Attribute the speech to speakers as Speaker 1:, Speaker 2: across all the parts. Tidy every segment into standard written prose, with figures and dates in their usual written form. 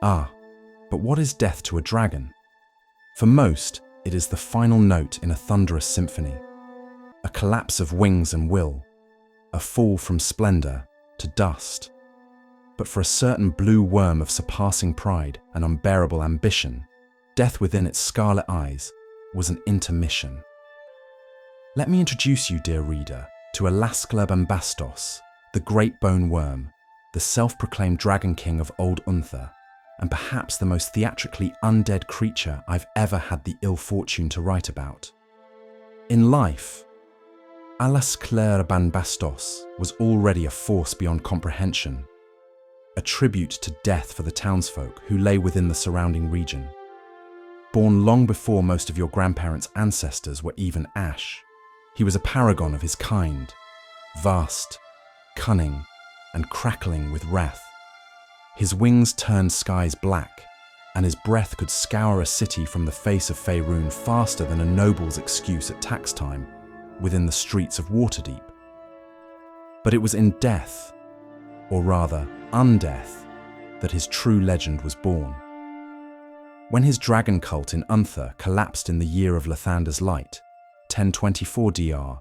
Speaker 1: Ah, but what is death to a dragon? For most, it is the final note in a thunderous symphony, a collapse of wings and will, a fall from splendor to dust. But for a certain blue worm of surpassing pride and unbearable ambition, death within its scarlet eyes was an intermission. Let me introduce you, dear reader, to Alasclabambastos, the great bone worm, the self-proclaimed dragon king of Old Unther, and perhaps the most theatrically undead creature I've ever had the ill fortune to write about. In life, Alasclabambastos was already a force beyond comprehension, a tribute to death for the townsfolk who lay within the surrounding region. Born long before most of your grandparents' ancestors were even ash, he was a paragon of his kind, vast, cunning, and crackling with wrath. His wings turned skies black, and his breath could scour a city from the face of Faerun faster than a noble's excuse at tax time within the streets of Waterdeep. But it was in death, or rather undeath, that his true legend was born. When his dragon cult in Unther collapsed in the year of Lathander's light, 1024 DR,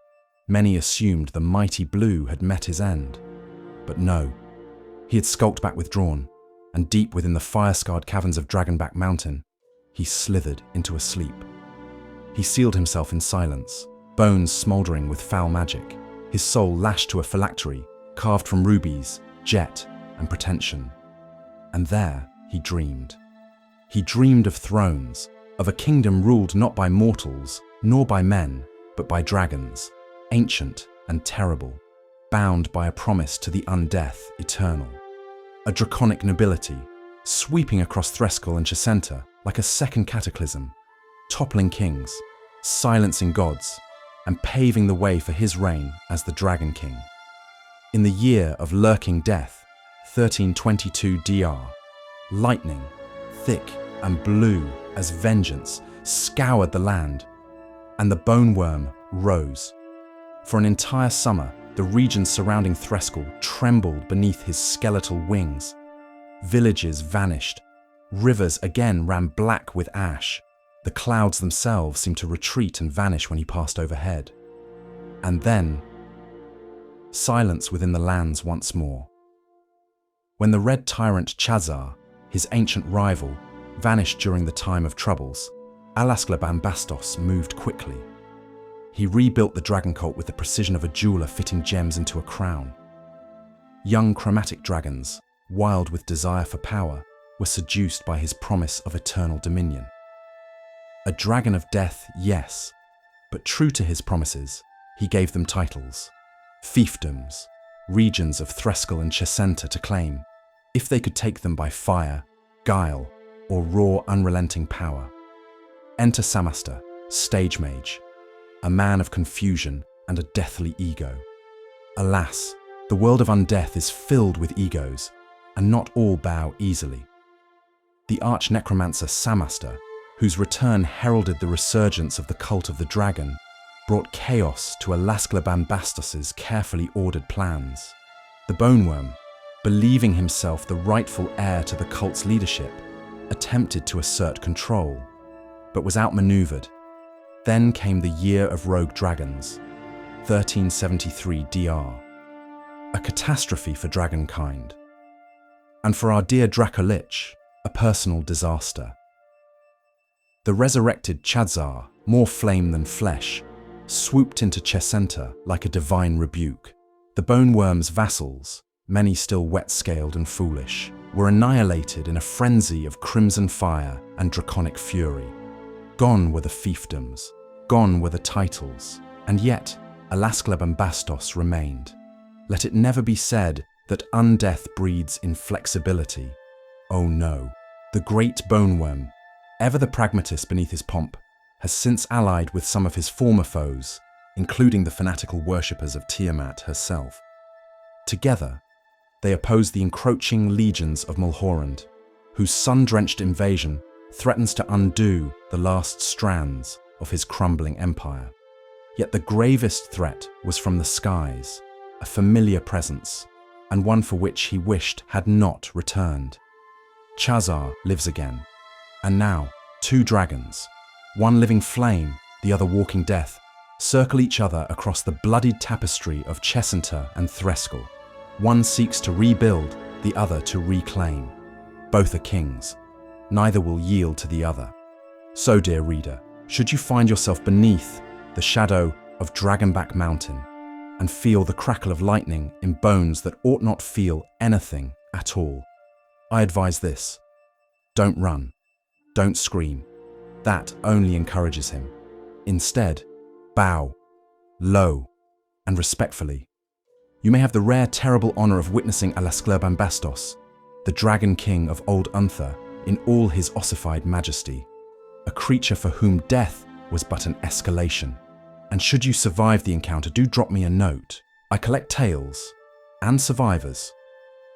Speaker 1: many assumed the mighty blue had met his end. But no, he had skulked back withdrawn, and deep within the fire-scarred caverns of Dragonback Mountain, he slithered into a sleep. He sealed himself in silence, bones smouldering with foul magic, his soul lashed to a phylactery carved from rubies, jet, and pretension. And there he dreamed. He dreamed of thrones, of a kingdom ruled not by mortals, nor by men, but by dragons, ancient and terrible, bound by a promise to the undeath eternal. A draconic nobility, sweeping across Threskel and Chesenta like a second cataclysm, toppling kings, silencing gods, and paving the way for his reign as the Dragon King. In the year of lurking death, 1322 DR, lightning, thick and blue as vengeance, scoured the land, and the bone worm rose. For an entire summer, the region surrounding Threskel trembled beneath his skeletal wings. Villages vanished. Rivers again ran black with ash. The clouds themselves seemed to retreat and vanish when he passed overhead. And then, silence within the lands once more. When the Red Tyrant Chazar, his ancient rival, vanished during the time of troubles, Alasclabambastos moved quickly. He rebuilt the dragon cult with the precision of a jeweler fitting gems into a crown. Young chromatic dragons, wild with desire for power, were seduced by his promise of eternal dominion. A dragon of death, yes, but true to his promises, he gave them titles, fiefdoms, regions of Threskel and Chesenta to claim, if they could take them by fire, guile, or raw, unrelenting power. Enter Samaster, stage mage, a man of confusion and a deathly ego. Alas, the world of undeath is filled with egos, and not all bow easily. The arch-necromancer Samaster, whose return heralded the resurgence of the cult of the dragon, brought chaos to Alasclabambastos's carefully ordered plans. The bone worm, believing himself the rightful heir to the cult's leadership, attempted to assert control, but was outmaneuvered. Then came the Year of Rogue Dragons, 1373 DR, a catastrophe for dragonkind, and for our dear Dracolich, a personal disaster. The resurrected Chazar, more flame than flesh, swooped into Chesenta like a divine rebuke. The bone worm's vassals, many still wet-scaled and foolish, were annihilated in a frenzy of crimson fire and draconic fury. Gone were the fiefdoms, gone were the titles, and yet Alasclabambastos remained. Let it never be said that undeath breeds inflexibility. Oh no, the great bone worm, ever the pragmatist beneath his pomp, has since allied with some of his former foes, including the fanatical worshippers of Tiamat herself. Together, they oppose the encroaching legions of Mulhorand, whose sun-drenched invasion threatens to undo the last strands of his crumbling empire. Yet the gravest threat was from the skies, a familiar presence, and one for which he wished had not returned. Chazar lives again. And now, two dragons, one living flame, the other walking death, circle each other across the bloodied tapestry of Chessentor and Threskel. One seeks to rebuild, the other to reclaim. Both are kings. Neither will yield to the other. So, dear reader, should you find yourself beneath the shadow of Dragonback Mountain and feel the crackle of lightning in bones that ought not feel anything at all, I advise this: don't run, don't scream. That only encourages him. Instead, bow, low, and respectfully. You may have the rare, terrible honor of witnessing Alasclerbambastos, the Dragon King of Old Unther, in all his ossified majesty, a creature for whom death was but an escalation. And should you survive the encounter, do drop me a note. I collect tales and survivors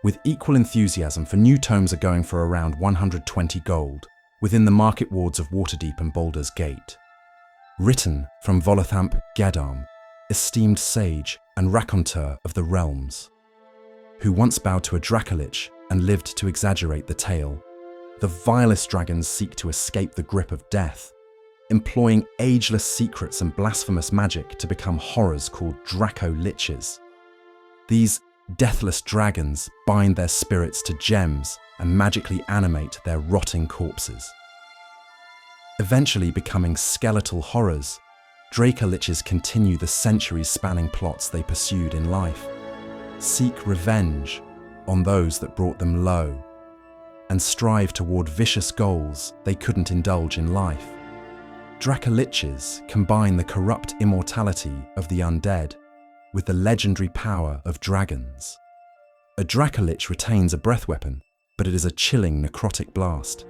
Speaker 1: with equal enthusiasm, for new tomes are going for around 120 gold within the market wards of Waterdeep and Baldur's Gate. Written from Volothamp Geddarm, esteemed sage and raconteur of the realms, who once bowed to a Dracolich and lived to exaggerate the tale. The vilest dragons seek to escape the grip of death, employing ageless secrets and blasphemous magic to become horrors called Dracoliches. These deathless dragons bind their spirits to gems and magically animate their rotting corpses. Eventually becoming skeletal horrors, Dracoliches continue the centuries-spanning plots they pursued in life, seek revenge on those that brought them low, and strive toward vicious goals they couldn't indulge in life. Dracoliches combine the corrupt immortality of the undead with the legendary power of dragons. A Dracolich retains a breath weapon, but it is a chilling necrotic blast.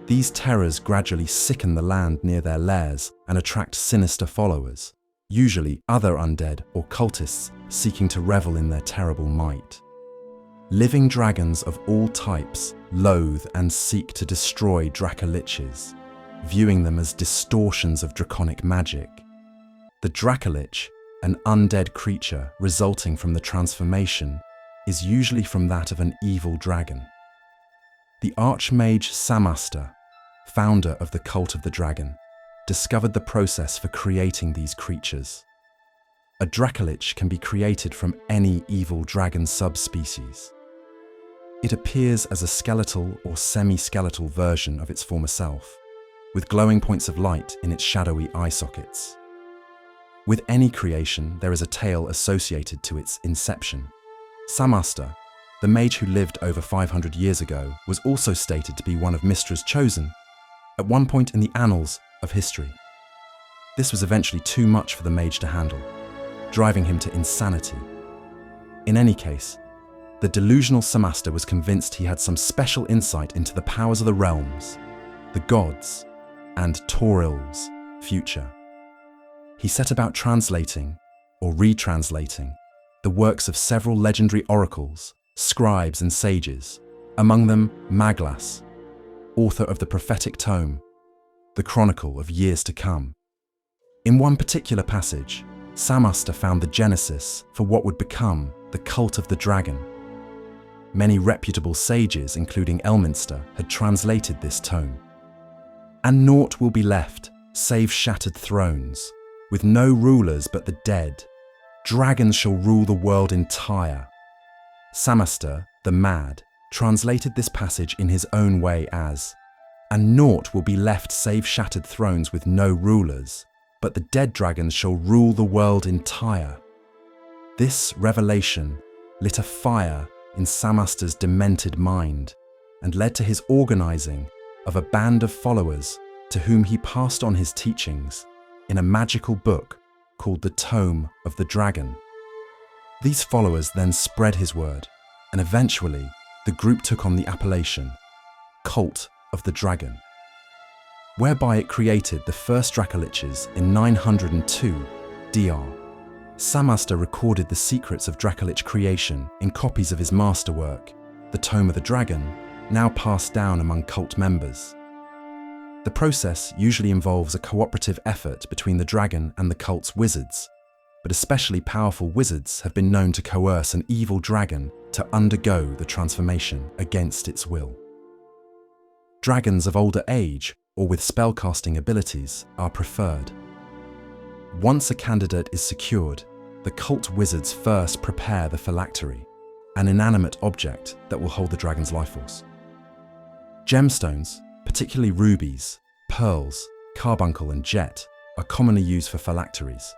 Speaker 1: These terrors gradually sicken the land near their lairs and attract sinister followers, usually other undead or cultists seeking to revel in their terrible might. Living dragons of all types loathe and seek to destroy Dracoliches, viewing them as distortions of draconic magic. The Dracolich, an undead creature resulting from the transformation, is usually from that of an evil dragon. The Archmage Samaster, founder of the Cult of the Dragon, discovered the process for creating these creatures. A Dracolich can be created from any evil dragon subspecies. It appears as a skeletal or semi-skeletal version of its former self, with glowing points of light in its shadowy eye sockets. With any creation, there is a tale associated to its inception. Samaster, the mage who lived over 500 years ago, was also stated to be one of Mystra's chosen at one point in the annals of history. This was eventually too much for the mage to handle, driving him to insanity. In any case, the delusional Samaster was convinced he had some special insight into the powers of the realms, the gods, and Toril's future. He set about translating, or retranslating, the works of several legendary oracles, scribes and sages, among them Maglas, author of the prophetic Tome, the chronicle of years to come. In one particular passage, Samaster found the genesis for what would become the Cult of the Dragon. Many reputable sages, including Elminster, had translated this tome. And naught will be left, save shattered thrones, with no rulers but the dead. Dragons shall rule the world entire. Samaster, the Mad, translated this passage in his own way as, and naught will be left save shattered thrones with no rulers, but the dead dragons shall rule the world entire. This revelation lit a fire in Samaster's demented mind and led to his organizing of a band of followers to whom he passed on his teachings in a magical book called the Tome of the Dragon. These followers then spread his word, and eventually the group took on the appellation Cult of the Dragon, whereby it created the first Dracoliches in 902 DR. Samaster recorded the secrets of Dracolich creation in copies of his masterwork, the Tome of the Dragon, now passed down among cult members. The process usually involves a cooperative effort between the dragon and the cult's wizards, but especially powerful wizards have been known to coerce an evil dragon to undergo the transformation against its will. Dragons of older age or with spellcasting abilities are preferred. Once a candidate is secured, the cult wizards first prepare the phylactery, an inanimate object that will hold the dragon's life force. Gemstones, particularly rubies, pearls, carbuncle and jet, are commonly used for phylacteries.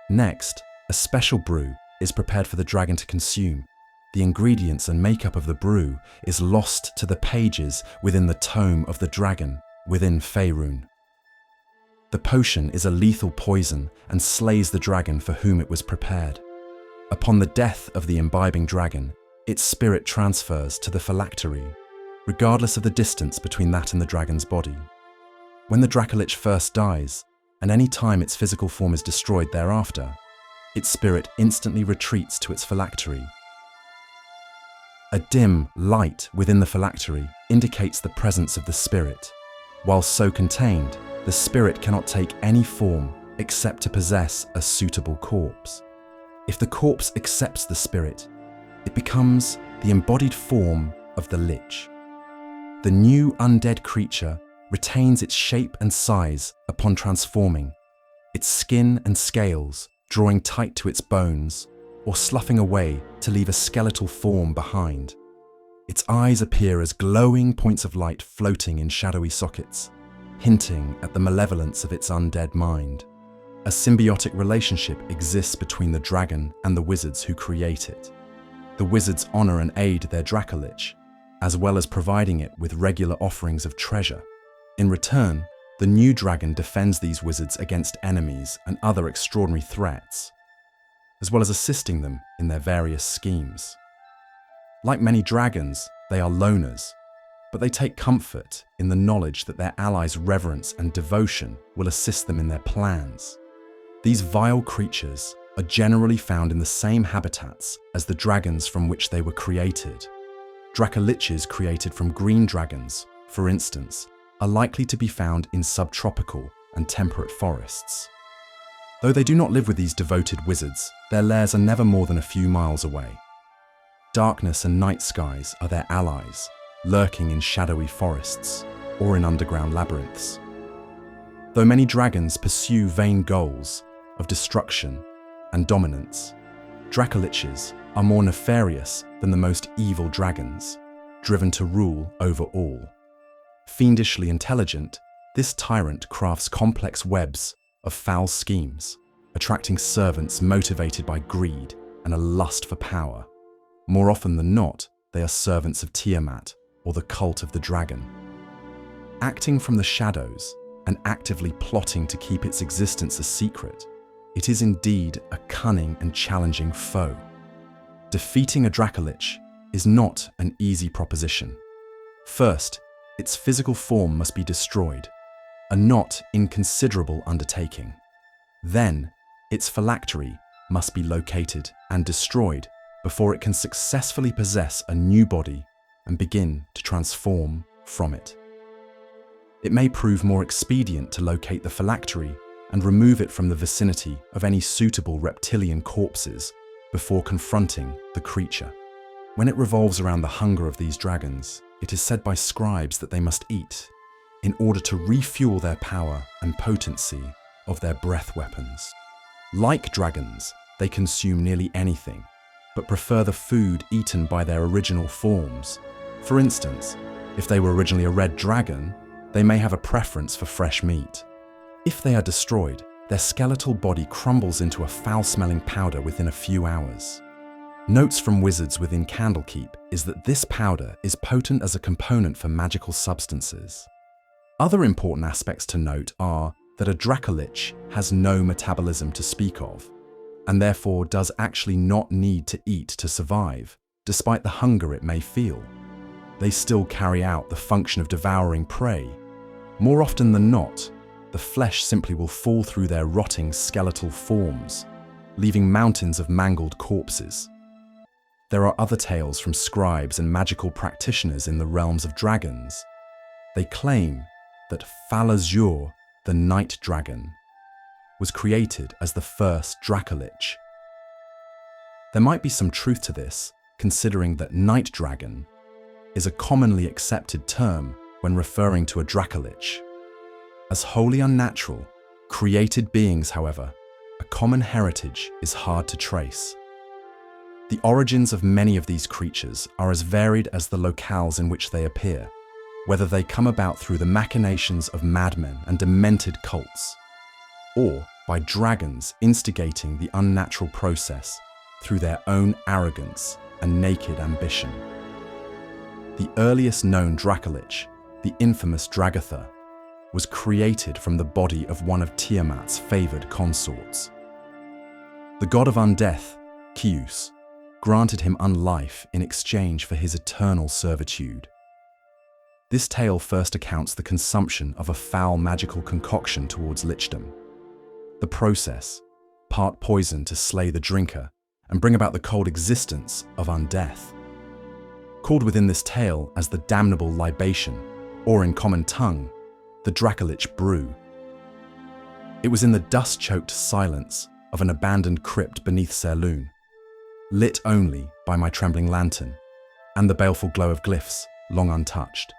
Speaker 1: Next, a special brew is prepared for the dragon to consume. The ingredients and makeup of the brew is lost to the pages within the Tome of the Dragon within Faerun. The potion is a lethal poison and slays the dragon for whom it was prepared. Upon the death of the imbibing dragon, its spirit transfers to the phylactery, regardless of the distance between that and the dragon's body. When the Dracolich first dies, and any time its physical form is destroyed thereafter, its spirit instantly retreats to its phylactery. A dim light within the phylactery indicates the presence of the spirit. While so contained, the spirit cannot take any form except to possess a suitable corpse. If the corpse accepts the spirit, it becomes the embodied form of the Lich. The new undead creature retains its shape and size upon transforming, its skin and scales drawing tight to its bones or sloughing away to leave a skeletal form behind. Its eyes appear as glowing points of light floating in shadowy sockets, hinting at the malevolence of its undead mind. A symbiotic relationship exists between the dragon and the wizards who create it. The wizards honor and aid their Dracolich, as well as providing it with regular offerings of treasure. In return, the new dragon defends these wizards against enemies and other extraordinary threats, as well as assisting them in their various schemes. Like many dragons, they are loners, but they take comfort in the knowledge that their allies' reverence and devotion will assist them in their plans. These vile creatures are generally found in the same habitats as the dragons from which they were created. Dracoliches created from green dragons, for instance, are likely to be found in subtropical and temperate forests. Though they do not live with these devoted wizards, their lairs are never more than a few miles away. Darkness and night skies are their allies, lurking in shadowy forests or in underground labyrinths. Though many dragons pursue vain goals of destruction and dominance, Dracoliches are more nefarious than the most evil dragons, driven to rule over all. Fiendishly intelligent, this tyrant crafts complex webs of foul schemes, attracting servants motivated by greed and a lust for power. More often than not, they are servants of Tiamat or the cult of the dragon. Acting from the shadows and actively plotting to keep its existence a secret, it is indeed a cunning and challenging foe. Defeating a Dracolich is not an easy proposition. First, its physical form must be destroyed, a not inconsiderable undertaking. Then, its phylactery must be located and destroyed before it can successfully possess a new body and begin to transform from it. It may prove more expedient to locate the phylactery and remove it from the vicinity of any suitable reptilian corpses before confronting the creature. When it revolves around the hunger of these dragons, it is said by scribes that they must eat in order to refuel their power and potency of their breath weapons. Like dragons, they consume nearly anything, but prefer the food eaten by their original forms. For instance, if they were originally a red dragon, they may have a preference for fresh meat. If they are destroyed, their skeletal body crumbles into a foul-smelling powder within a few hours. Notes from wizards within Candlekeep is that this powder is potent as a component for magical substances. Other important aspects to note are that a Dracolich has no metabolism to speak of, and therefore does actually not need to eat to survive, despite the hunger it may feel. They still carry out the function of devouring prey. More often than not, the flesh simply will fall through their rotting skeletal forms, leaving mountains of mangled corpses. There are other tales from scribes and magical practitioners in the realms of dragons. They claim that Falazur, the night dragon, was created as the first Dracolich. There might be some truth to this, considering that night dragon is a commonly accepted term when referring to a Dracolich. As wholly unnatural, created beings, however, a common heritage is hard to trace. The origins of many of these creatures are as varied as the locales in which they appear, whether they come about through the machinations of madmen and demented cults, or by dragons instigating the unnatural process through their own arrogance and naked ambition. The earliest known Dracolich, the infamous Dragatha, was created from the body of one of Tiamat's favoured consorts. The god of Undeath, Kius, granted him unlife in exchange for his eternal servitude. This tale first accounts the consumption of a foul magical concoction towards lichdom. The process, part poison to slay the drinker and bring about the cold existence of Undeath. Called within this tale as the damnable libation, or in common tongue, the Dracolich brew. It was in the dust-choked silence of an abandoned crypt beneath Faerun, lit only by my trembling lantern and the baleful glow of glyphs long untouched,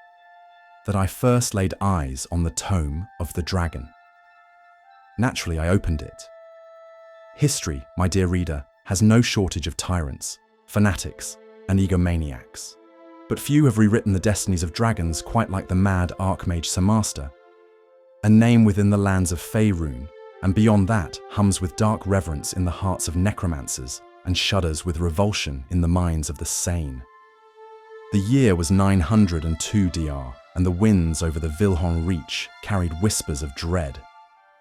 Speaker 1: that I first laid eyes on the Tome of the Dragon. Naturally, I opened it. History, my dear reader, has no shortage of tyrants, fanatics, and egomaniacs. But few have rewritten the destinies of dragons quite like the mad Archmage Samaster. A name within the lands of Faerun, and beyond that hums with dark reverence in the hearts of necromancers and shudders with revulsion in the minds of the sane. The year was 902 DR, and the winds over the Vilhon Reach carried whispers of dread.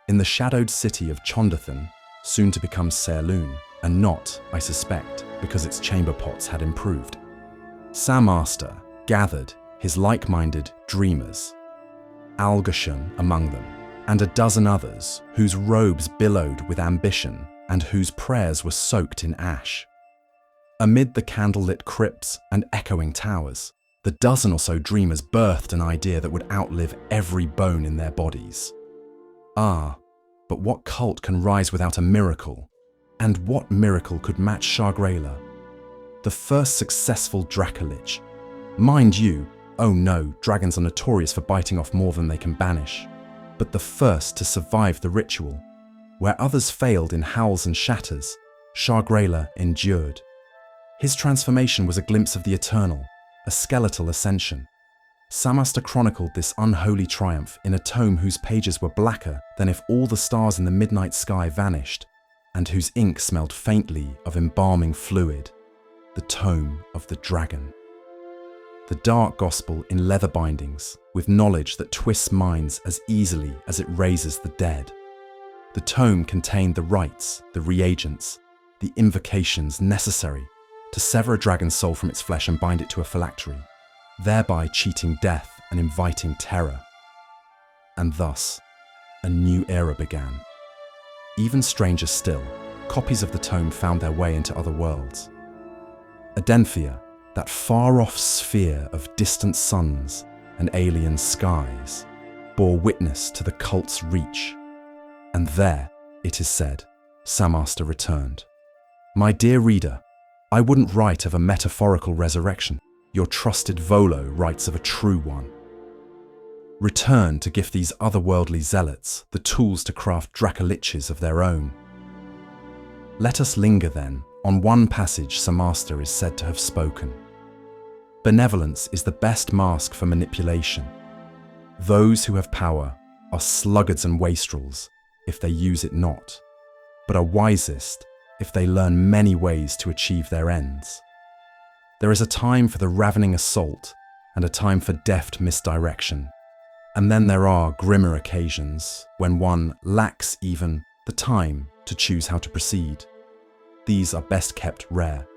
Speaker 1: In the shadowed city of Chondathan, soon to become Faerun, and not, I suspect, because its chamber pots had improved, Samaster gathered his like-minded dreamers, Algashun among them, and a dozen others whose robes billowed with ambition and whose prayers were soaked in ash. Amid the candlelit crypts and echoing towers, the dozen or so dreamers birthed an idea that would outlive every bone in their bodies. Ah, but what cult can rise without a miracle? And what miracle could match Shargraila, the first successful Dracolich? Mind you, oh no, dragons are notorious for biting off more than they can banish, but the first to survive the ritual. Where others failed in howls and shatters, Shargraila endured. His transformation was a glimpse of the eternal, a skeletal ascension. Samaster chronicled this unholy triumph in a tome whose pages were blacker than if all the stars in the midnight sky vanished, and whose ink smelled faintly of embalming fluid, the Tome of the Dragon. The dark gospel in leather bindings, with knowledge that twists minds as easily as it raises the dead. The tome contained the rites, the reagents, the invocations necessary to sever a dragon's soul from its flesh and bind it to a phylactery, thereby cheating death and inviting terror. And thus, a new era began. Even stranger still, copies of the tome found their way into other worlds. Adenthia, that far-off sphere of distant suns and alien skies, bore witness to the cult's reach. And there, it is said, Samaster returned. My dear reader, I wouldn't write of a metaphorical resurrection. Your trusted Volo writes of a true one. Return to give these otherworldly zealots the tools to craft Dracoliches of their own. Let us linger then on one passage Samaster is said to have spoken. Benevolence is the best mask for manipulation. Those who have power are sluggards and wastrels if they use it not, but are wisest if they learn many ways to achieve their ends. There is a time for the ravening assault and a time for deft misdirection. And then there are grimmer occasions when one lacks even the time to choose how to proceed. These are best kept rare.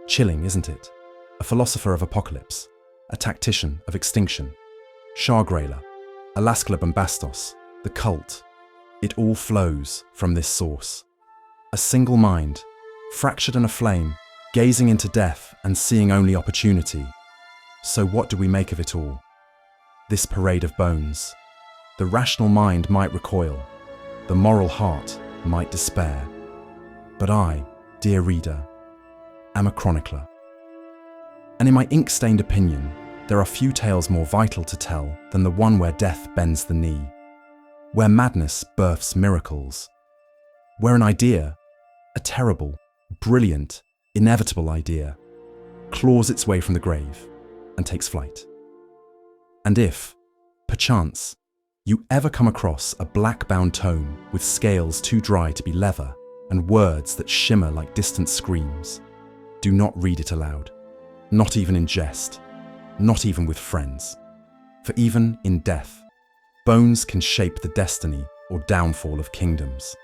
Speaker 1: Chilling, isn't it? A philosopher of apocalypse, a tactician of extinction, Shargraila, Alaskalab and Bastos, the cult. It all flows from this source. A single mind, fractured and aflame, gazing into death and seeing only opportunity. So what do we make of it all? This parade of bones. The rational mind might recoil, the moral heart might despair. But I, dear reader, am a chronicler. And in my ink-stained opinion, There are few tales more vital to tell than the one where death bends the knee, where madness births miracles, where an idea, a terrible, brilliant, inevitable idea, claws its way from the grave and takes flight. And if, perchance, you ever come across a black-bound tome with scales too dry to be leather and words that shimmer like distant screams, do not read it aloud, not even in jest, not even with friends. For even in death, bones can shape the destiny or downfall of kingdoms.